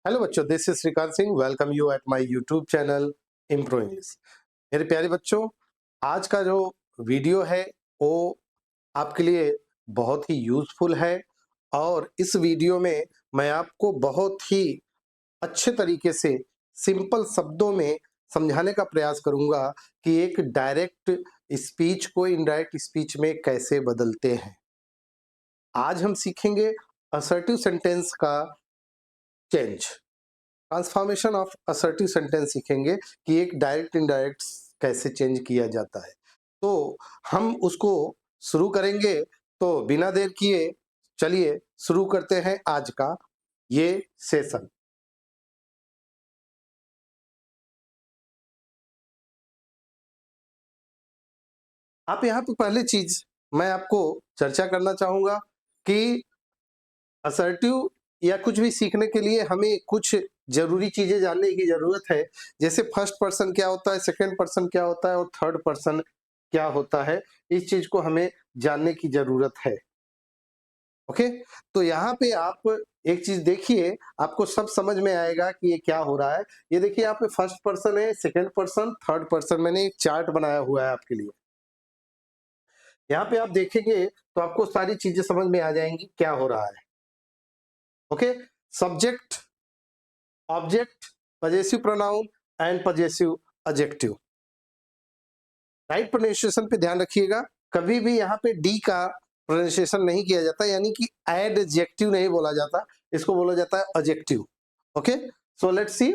Hello बच्चों, this is Shrikant Singh. Welcome you at my YouTube channel Impro English. मेरे प्यारे बच्चों, आज का जो वीडियो है वो आपके लिए बहुत ही यूजफुल है और इस वीडियो में मैं आपको बहुत ही अच्छे तरीके से सिंपल शब्दों में समझाने का प्रयास करूंगा कि एक डायरेक्ट स्पीच को इनडायरेक्ट स्पीच में कैसे बदलते हैं। आज हम सीखेंगे असर्टिव सेंटेंस का change, transformation of assertive sentence सीखेंगे कि एक डायरेक्ट इनडायरेक्ट कैसे चेंज किया जाता है। तो हम उसको शुरू करेंगे। तो बिना देर किए चलिए शुरू करते हैं आज का ये सेशन। आप यहाँ पे पहली चीज मैं आपको चर्चा करना चाहूंगा कि असर्टिव या कुछ भी सीखने के लिए हमें कुछ जरूरी चीजें जानने की जरूरत है। जैसे फर्स्ट पर्सन क्या होता है, सेकंड पर्सन क्या होता है और थर्ड पर्सन क्या होता है। इस चीज को हमें जानने की जरूरत है। ओके, तो यहाँ पे आप एक चीज देखिए, आपको सब समझ में आएगा कि ये क्या हो रहा है। ये देखिए यहाँ पे फर्स्ट पर्सन है, सेकंड पर्सन, थर्ड पर्सन। मैंने एक चार्ट बनाया हुआ है आपके लिए। यहाँ पे आप देखेंगे तो आपको सारी चीजें समझ में आ जाएंगी क्या हो रहा है। Okay, subject, object, possessive pronoun and possessive adjective. Right pronunciation पे ध्यान रखिएगा। कभी भी यहाँ पे डी का प्रोनाउंसिएशन नहीं किया जाता, यानी कि एडजेक्टिव नहीं बोला जाता, इसको बोला जाता है adjective. Okay, so let's see.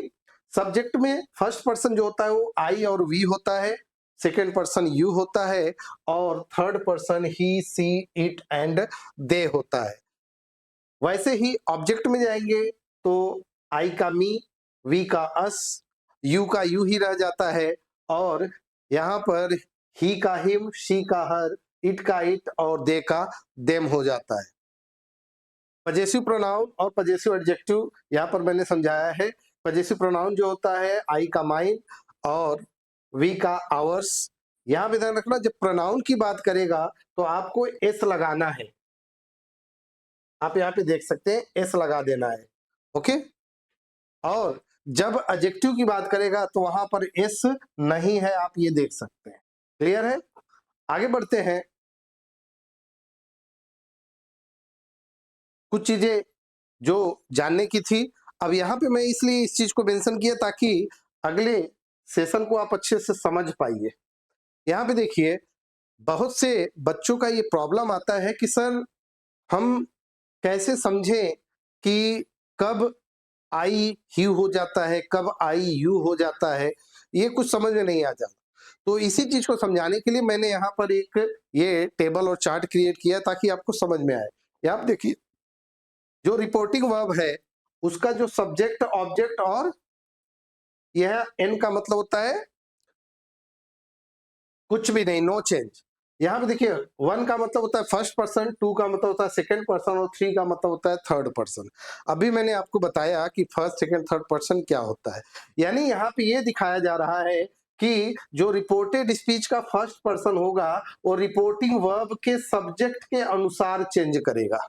Subject में फर्स्ट पर्सन जो होता है वो आई और वी होता है, सेकेंड पर्सन यू होता है और third person he, she, it and they होता है। वैसे ही ऑब्जेक्ट में जाएंगे तो आई का मी, वी का अस, यू का यू ही रह जाता है और यहाँ पर ही का हिम, शी का हर, इट का इट और दे का देम हो जाता है। पजेसिव प्रोनाउन और पजेसिव एडजेक्टिव यहाँ पर मैंने समझाया है। पजेसिव प्रोनाउन जो होता है आई का माइन और वी का आवर्स। यहाँ पे ध्यान रखना, जब प्रोनाउन की बात करेगा तो आपको एस लगाना है। आप यहाँ पे देख सकते हैं एस लगा देना है। ओके, और जब एडजेक्टिव की बात करेगा तो वहां पर एस नहीं है, आप ये देख सकते हैं। क्लियर है? आगे बढ़ते हैं। कुछ चीजें जो जानने की थी, अब यहाँ पे मैं इसलिए इस चीज को मेंशन किया ताकि अगले सेशन को आप अच्छे से समझ पाइए। यहाँ पे देखिए, बहुत से बच्चों का ये प्रॉब्लम आता है कि सर हम कैसे समझें कि कब आई ही हो जाता है, कब आई यू हो जाता है, ये कुछ समझ में नहीं आ जाता। तो इसी चीज को समझाने के लिए मैंने यहाँ पर एक ये टेबल और चार्ट क्रिएट किया ताकि आपको समझ में आए। यहाँ आप देखिए, जो रिपोर्टिंग वर्ब है उसका जो सब्जेक्ट, ऑब्जेक्ट और यह एन का मतलब होता है कुछ भी नहीं, नो चेंज। यहाँ पे देखिए, वन का मतलब होता है फर्स्ट पर्सन, टू का मतलब होता है सेकंड पर्सन और थ्री का मतलब होता है थर्ड पर्सन। अभी मैंने आपको बताया कि फर्स्ट, सेकंड, थर्ड पर्सन क्या होता है। यानी यहाँ पे ये दिखाया जा रहा है कि जो रिपोर्टेड स्पीच का फर्स्ट पर्सन होगा वो रिपोर्टिंग वर्ब के सब्जेक्ट के अनुसार चेंज करेगा।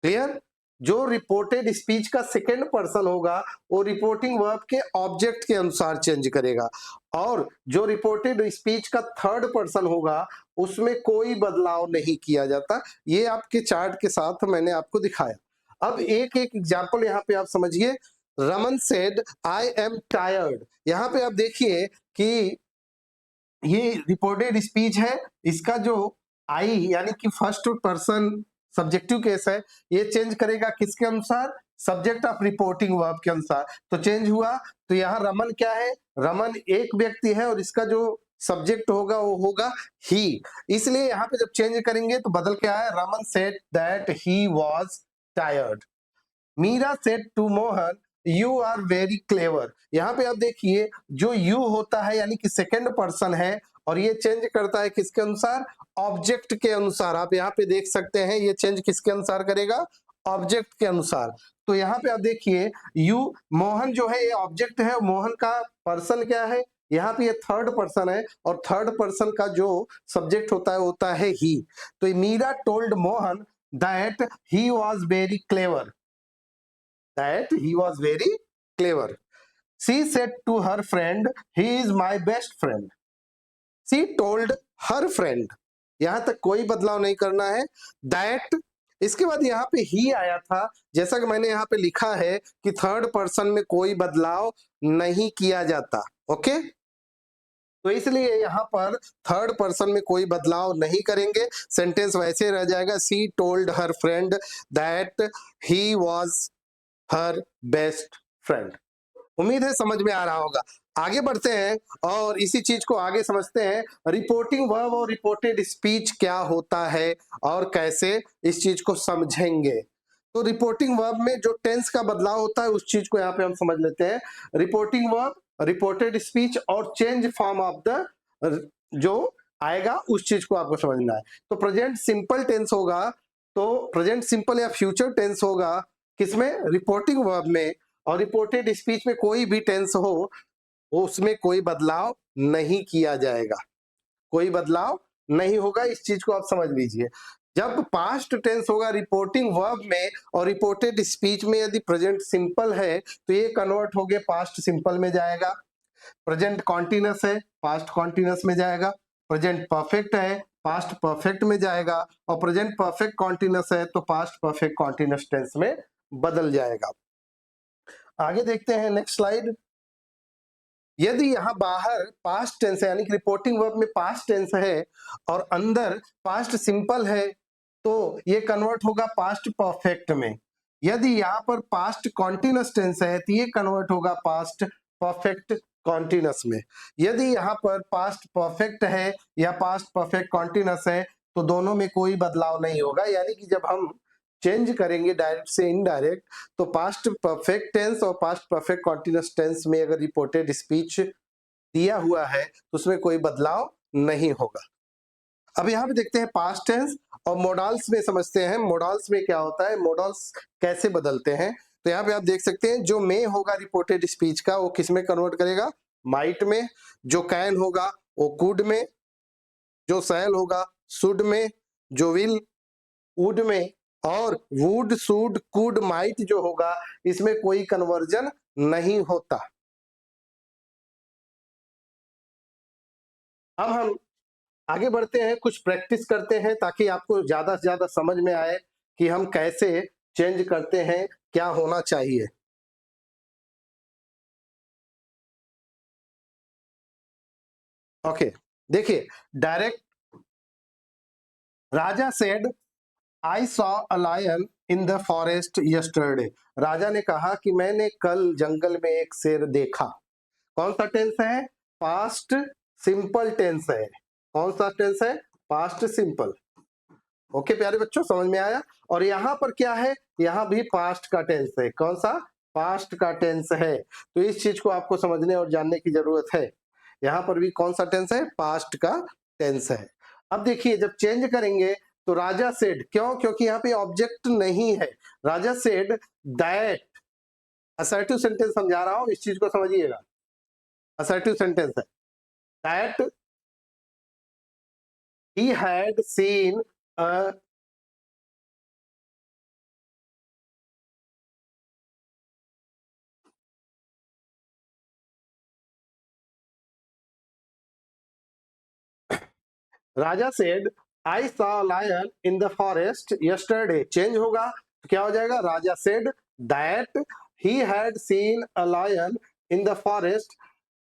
क्लियर? जो रिपोर्टेड स्पीच का सेकंड पर्सन होगा वो रिपोर्टिंग वर्ब के ऑब्जेक्ट के अनुसार चेंज करेगा और जो रिपोर्टेड स्पीच का थर्ड पर्सन होगा उसमें कोई बदलाव नहीं किया जाता। ये आपके चार्ट के साथ मैंने आपको दिखाया। अब एक एक एग्जांपल यहाँ पे आप समझिए। Raman said I am tired. यहाँ पे आप देखिए कि ये रिपोर्टेड स्पीच है, इसका जो आई यानी कि फर्स्ट पर्सन सब्जेक्टिव केस है, ये चेंज करेगा किसके अनुसार? सब्जेक्ट ऑफ रिपोर्टिंग वर्ब के अनुसार। तो चेंज हुआ, तो यहाँ रमन क्या है? रमन एक व्यक्ति है और इसका जो सब्जेक्ट होगा वो होगा ही। इसलिए यहाँ पे जब चेंज करेंगे तो बदल के आया, Raman said that he was tired. Meera said to Mohan you are very clever. यहाँ पे आप देखिए, जो यू होता है यानी कि सेकंड पर्सन है और ये चेंज करता है किसके अनुसार? ऑब्जेक्ट के अनुसार। आप यहाँ पे देख सकते हैं ये चेंज किसके अनुसार करेगा? ऑब्जेक्ट के अनुसार। तो यहाँ पे आप देखिए, यू, मोहन जो है ये ऑब्जेक्ट है, मोहन का पर्सन क्या है? यहाँ पे ये थर्ड पर्सन है और थर्ड पर्सन का जो सब्जेक्ट होता है ही। तो Meera told Mohan that he was very clever. That he was very clever. She said to her friend he is my best friend. She told her friend, यहां तक कोई बदलाव नहीं करना है। दैट, इसके बाद यहाँ पे ही आया था, जैसा कि मैंने यहाँ पे लिखा है कि थर्ड पर्सन में कोई बदलाव नहीं किया जाता। ओके, तो इसलिए यहाँ पर थर्ड पर्सन में कोई बदलाव नहीं करेंगे, सेंटेंस वैसे रह जाएगा। सी told her friend that he was her best friend. उम्मीद है समझ में आ रहा होगा। आगे बढ़ते हैं और इसी चीज को आगे समझते हैं। रिपोर्टिंग वर्ब और रिपोर्टेड स्पीच क्या होता है और कैसे इस चीज को समझेंगे। तो रिपोर्टिंग वर्ब में जो टेंस का बदलाव होता है उस चीज को यहाँ पे हम समझ लेते हैं। रिपोर्टिंग वर्ब, रिपोर्टेड स्पीच और चेंज फॉर्म ऑफ द जो आएगा उस चीज को आपको समझना है। तो प्रेजेंट सिंपल टेंस होगा, तो प्रेजेंट सिंपल या फ्यूचर टेंस होगा किसमें, रिपोर्टिंग वर्ब में। और रिपोर्टेड स्पीच में कोई भी टेंस हो उसमें कोई बदलाव नहीं किया जाएगा, कोई बदलाव नहीं होगा। इस चीज को आप समझ लीजिए। जब पास्ट टेंस होगा रिपोर्टिंग वर्ब में और रिपोर्टेड स्पीच में, यदि प्रेजेंट सिंपल है तो ये कन्वर्ट हो गए पास्ट सिंपल में जाएगा। प्रेजेंट कॉन्टिन्यूअस है, पास्ट कॉन्टिन्यूअस में जाएगा। प्रेजेंट परफेक्ट है, पास्ट परफेक्ट में जाएगा। और प्रेजेंट परफेक्ट कॉन्टिन्यूअस है तो पास्ट परफेक्ट कॉन्टिन्यूअस टेंस में बदल जाएगा। आगे देखते हैं नेक्स्ट स्लाइड। यदि यहां बाहर पास्ट टेंस है, यानी कि रिपोर्टिंग वर्ब में पास्ट टेंस है और अंदर पास्ट सिंपल है, तो ये कन्वर्ट होगा पास्ट परफेक्ट में। यदि यहाँ पर पास्ट कॉन्टिन्यूअस टेंस है तो ये कन्वर्ट होगा पास्ट परफेक्ट कॉन्टिन्यूअस में। यदि यहाँ पर पास्ट परफेक्ट है या पास्ट परफेक्ट कॉन्टिन्यूअस है तो दोनों में कोई बदलाव नहीं होगा। यानी कि जब हम चेंज करेंगे डायरेक्ट से इनडायरेक्ट, तो पास्ट परफेक्ट टेंस और पास्ट परफेक्ट कॉन्टिन्यूअस टेंस में अगर रिपोर्टेड स्पीच दिया हुआ है तो उसमें कोई बदलाव नहीं होगा। अब यहाँ पे देखते हैं पास्ट टेंस और मोडाल्स में समझते हैं। मोडाल्स में क्या होता है, मोडाल्स कैसे बदलते हैं। तो यहाँ पे आप देख सकते हैं जो मे होगा रिपोर्टेड स्पीच का वो किस में कन्वर्ट करेगा, माइट में। जो कैन होगा वो कुड में। जो सैल होगा शुड में। जो विल वुड में। और वुड शुड कुड माइट जो होगा इसमें कोई कन्वर्जन नहीं होता। अब हम आगे बढ़ते हैं, कुछ प्रैक्टिस करते हैं ताकि आपको ज्यादा से ज्यादा समझ में आए कि हम कैसे चेंज करते हैं, क्या होना चाहिए। ओके, देखिए direct, Raja said I saw a lion in the forest yesterday. Raja ने कहा कि मैंने कल जंगल में एक शेर देखा। कौन सा टेंस है, पास्ट सिंपल टेंस है। कौन सा टेंस है, पास्ट सिंपल। ओके प्यारे बच्चों, समझ में आया। और यहाँ पर क्या है, यहाँ भी पास्ट का टेंस है। कौन सा, पास्ट का टेंस है। तो इस चीज को आपको समझने और जानने की जरूरत है। यहाँ पर भी कौन सा टेंस है, पास्ट का टेंस है। अब देखिए जब चेंज करेंगे तो राजा सेड, क्यों, क्योंकि यहाँ पे ऑब्जेक्ट नहीं है। Raja said that, assertive sentence समझा रहा हूं, इस चीज को समझिएगा। असर्टिव सेंटेंस है that he had seen a Raja said I saw lion in the forest yesterday. Change होगा तो क्या हो जाएगा, Raja said that he had seen a lion in the forest.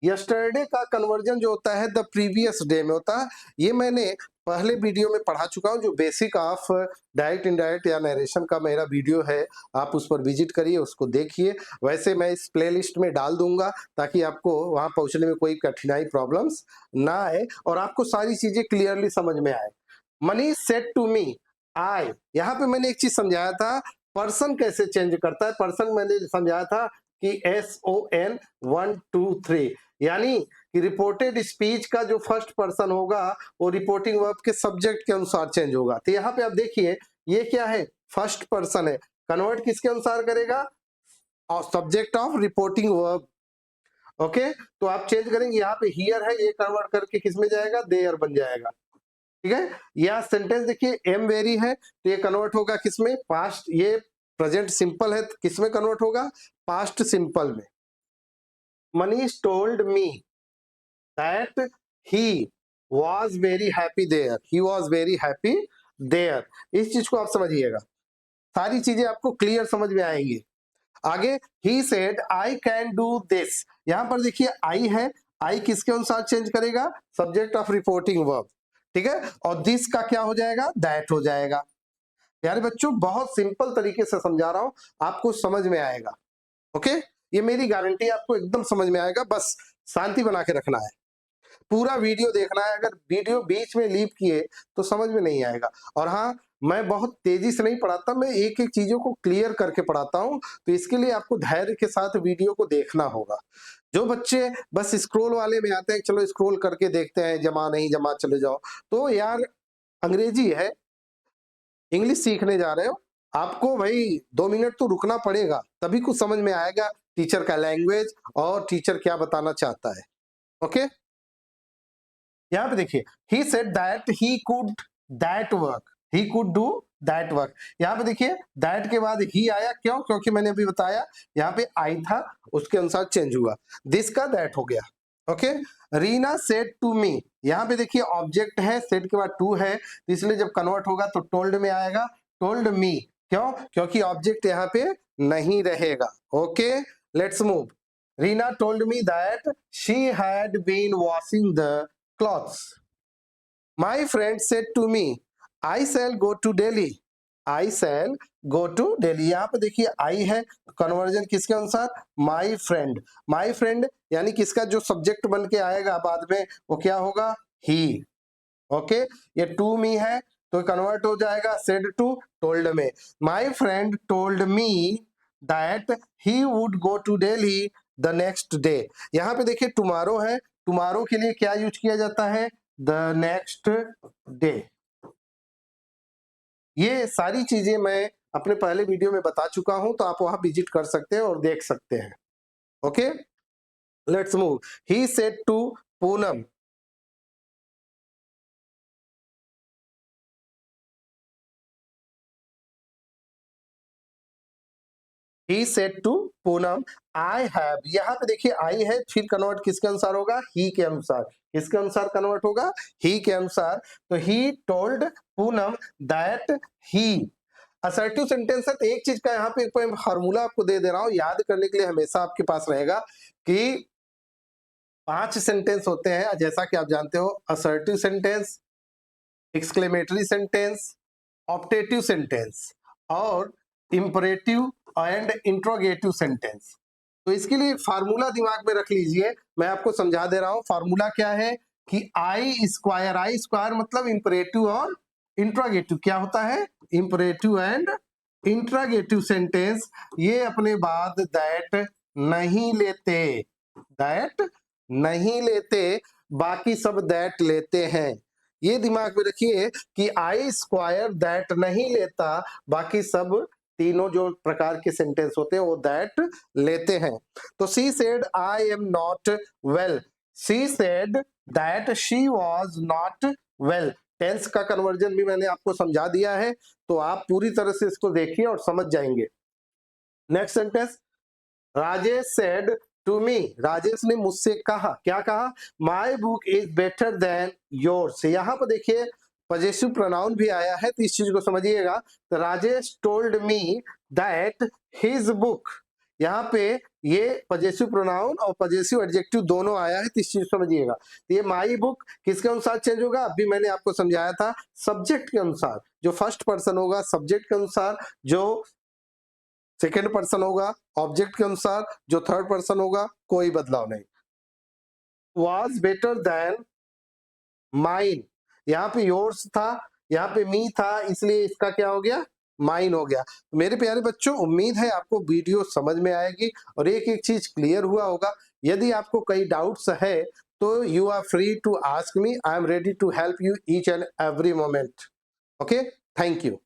Yesterday का कन्वर्जन जो होता है द प्रीवियस डे में होता है। ये मैंने पहले वीडियो में पढ़ा चुका हूँ, जो बेसिक ऑफ डायरेक्ट इनडायरेक्ट या नरेशन का मेरा वीडियो है, आप उस पर विजिट करिए, उसको देखिए। वैसे मैं इस प्लेलिस्ट में डाल दूंगा ताकि आपको वहां पहुंचने में कोई कठिनाई प्रॉब्लम्स ना आए और आपको सारी चीजें क्लियरली समझ में आए। मनीष सेड टू मी आई, यहाँ पे मैंने एक चीज समझाया था, पर्सन कैसे चेंज करता है। पर्सन मैंने समझाया था कि SON 1 2 3, यानी कि रिपोर्टेड स्पीच का जो फर्स्ट पर्सन होगा वो रिपोर्टिंग वर्ब के सब्जेक्ट के अनुसार चेंज होगा। तो यहाँ पे आप देखिए ये क्या है, फर्स्ट पर्सन है, कन्वर्ट किसके अनुसार करेगा, और subject of reporting verb. Okay, तो आप चेंज करेंगे, यहाँ पे हियर है, ये कन्वर्ट करके किस में जाएगा, देयर बन जाएगा। ठीक है, यह सेंटेंस देखिए एम वेरी है तो ये कन्वर्ट होगा किसमें, पास्ट। ये प्रेजेंट सिंपल है तो किस में कन्वर्ट होगा, पास्ट सिंपल में। Manish told me that he was very happy there, he was very happy there. इस चीज को आप समझिएगा, सारी चीजें आपको क्लियर समझ में आएंगी। आगे he said I can do this, यहां पर देखिए आई है, आई किसके अनुसार चेंज करेगा, सब्जेक्ट ऑफ रिपोर्टिंग वर्ब, ठीक है, और दिस का क्या हो जाएगा, दैट हो जाएगा। यार बच्चों बहुत सिंपल तरीके से समझा रहा हूं, आपको समझ में आएगा। ओके, ये मेरी गारंटी, आपको एकदम समझ में आएगा, बस शांति बना के रखना है, पूरा वीडियो देखना है। अगर वीडियो बीच में लीव किए तो समझ में नहीं आएगा। और हाँ, मैं बहुत तेजी से नहीं पढ़ाता, मैं एक एक चीजों को क्लियर करके पढ़ाता हूं, तो इसके लिए आपको धैर्य के साथ वीडियो को देखना होगा। जो बच्चे बस स्क्रॉल वाले में आते हैं, चलो स्क्रॉल करके देखते हैं, जमा नहीं जमा चले जाओ, तो यार अंग्रेजी है, इंग्लिश सीखने जा रहे हो, आपको भाई 2 मिनट तो रुकना पड़ेगा, तभी कुछ समझ में आएगा टीचर का लैंग्वेज और टीचर क्या बताना चाहता है। ओके, यहाँ पे देखिए he said that he could that work, he could do that work. यहाँ पे देखिए दैट के बाद ही आया, क्यों, क्योंकि मैंने अभी बताया यहाँ पे आई था, उसके अनुसार चेंज हुआ, दिस का दैट हो गया। Okay, Reena said to me, यहाँ पे देखिए ऑब्जेक्ट है, सेड के बाद टू है, इसलिए जब कन्वर्ट होगा तो टोल्ड में आएगा, टोल्ड मी, क्यों, क्योंकि ऑब्जेक्ट यहाँ पे नहीं रहेगा। Okay, let's move. Reena told me that she had been washing the clothes. My friend said to me, I shall go to Delhi. I shall go to Delhi. यहाँ पे देखिए आई है, कन्वर्जन किसके अनुसार, माई फ्रेंड। माई फ्रेंड यानी किसका जो subject बन के आएगा बाद में वो क्या होगा, ही। ओके, ये टू मी है तो कन्वर्ट हो जाएगा said to told me. My friend told me that he would go to Delhi the next day. यहाँ पे देखिए टुमारो है, टुमारो के लिए क्या यूज किया जाता है, द नेक्स्ट डे। ये सारी चीजें मैं अपने पहले वीडियो में बता चुका हूं, तो आप वहां विजिट कर सकते हैं और देख सकते हैं। Okay, let's move. He said to Poonam, he said to Poonam I have, यहाँ पे देखिए आई है, फिर कन्वर्ट किसके अनुसार होगा, ही के अनुसार। किसके अनुसार कन्वर्ट होगा, ही के अनुसार। तो he told Poonam that he. Assertive sentence है तो एक चीज का यहाँ पे फार्मूला आपको दे रहा हूं, याद करने के लिए हमेशा आपके पास रहेगा कि 5 सेंटेंस होते हैं, जैसा कि आप जानते हो, assertive sentence, exclamatory sentence, optative sentence और इंपरेटिव एंड इंट्रोगेटिव सेंटेंस। तो इसके लिए फार्मूला दिमाग में रख लीजिए, मैं आपको समझा दे रहा हूं। फार्मूला क्या है कि आई स्क्वायर मतलब इंपरेटिव और इंट्रोगेटिव क्या होता है, इंपरेटिव एंड इंट्रोगेटिव सेंटेंस ये अपने बाद दैट नहीं लेते, दैट नहीं लेते, बाकी सब दैट लेते हैं। ये दिमाग में रखिए कि आई स्क्वायर दैट नहीं लेता, बाकी सब तीनों जो प्रकार के सेंटेंस होते हैं वो दैट लेते हैं। तो she said I am not well, she said that she was not well. Tense का कन्वर्जन भी मैंने आपको समझा दिया है, तो आप पूरी तरह से इसको देखिए और समझ जाएंगे। Next sentence, Rajesh said to me, Rajesh ने मुझसे कहा, क्या कहा, my book is better than yours. यहाँ पर देखिए पजेसिव प्रोनाउन भी आया है, तो इस चीज को समझिएगा। तो Rajesh told me that his book, यहाँ पे ये पजेसिव प्रोनाउन और पजेसिव एडजेक्टिव दोनों आया है, तो इस चीज समझिएगा। तो ये माई बुक किसके अनुसार चेंज होगा, अभी मैंने आपको समझाया था, सब्जेक्ट के अनुसार। जो फर्स्ट पर्सन होगा सब्जेक्ट के अनुसार, जो सेकेंड पर्सन होगा ऑब्जेक्ट के अनुसार, जो थर्ड पर्सन होगा कोई बदलाव नहीं। वॉज बेटर देन माइन, यहाँ पे योर्स था, यहाँ पे मी था, इसलिए इसका क्या हो गया, माइन हो गया। मेरे प्यारे बच्चों, उम्मीद है आपको वीडियो समझ में आएगी और एक एक चीज क्लियर हुआ होगा। यदि आपको कई डाउट्स है तो you are free to ask me, I am ready to help you each and every moment. Okay, thank you.